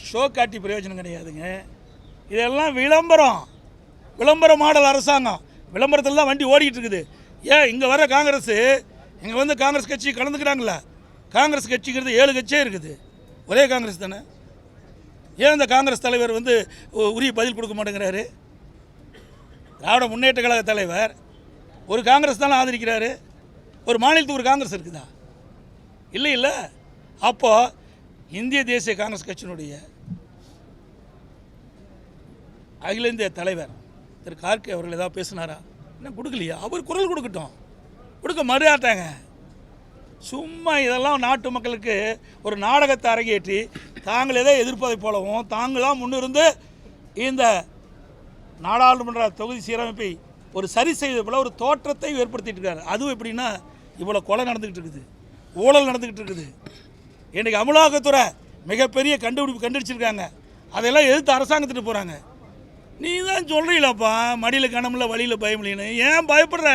Show காட்டி பிரயோஜனம் கிடையாதுங்க. இதெல்லாம் விளம்பர மாடல் அரசாங்கம். விளம்பரத்தில் தான் வண்டி ஓடிக்கிட்டு இருக்குது. ஏன் இங்கே வர காங்கிரஸ் இங்கே வந்து காங்கிரஸ் கட்சி கலந்துக்கிறாங்களா? காங்கிரஸ் கட்சிங்கிறது 7 கட்சியே இருக்குது. ஒரே காங்கிரஸ் தானே. ஏன் இந்த காங்கிரஸ் தலைவர் வந்து உரிய பதில் கொடுக்க மாட்டேங்கிறாரு? திராவிட முன்னேற்ற கழக தலைவர் ஒரு காங்கிரஸ் தானே ஆதரிக்கிறாரு. ஒரு மாநிலத்துக்கு ஒரு காங்கிரஸ் இருக்குதா? இல்லை. அப்போது இந்திய தேசிய காங்கிரஸ் கட்சியினுடைய அகில இந்திய தலைவர் திரு கார்கே அவர்கள் ஏதாவது பேசினாரா? என்ன கொடுக்கலையா? அவர் குரல் கொடுக்கட்டும். கொடுக்க மறுஆட்டாங்க. சும்மா இதெல்லாம் நாட்டு மக்களுக்கு ஒரு நாடகத்தை அரங்கேற்றி தாங்கள் எதை எதிர்ப்பதை போலவும் தாங்களாம் முன்னிருந்து இந்த நாடாளுமன்ற தொகுதி சீரமைப்பை ஒரு சரி செய்வது போல ஒரு தோற்றத்தை ஏற்படுத்திட்டு இருக்காரு. அதுவும் எப்படின்னா, இவ்வளோ கொலை நடந்துக்கிட்டு இருக்குது, ஊழல் நடந்துக்கிட்டு இருக்குது. இன்றைக்கி அமலாக்கத்துறை மிகப்பெரிய கண்டுபிடிச்சிருக்காங்க. அதெல்லாம் எதிர்த்து அரசாங்கத்துட்டு போகிறாங்க. நீ தான் சொல்கிறீங்களப்பா, மடியில் கனமில்ல வழியில் பயம் இல்லைன்னு. ஏன் பயப்படுற?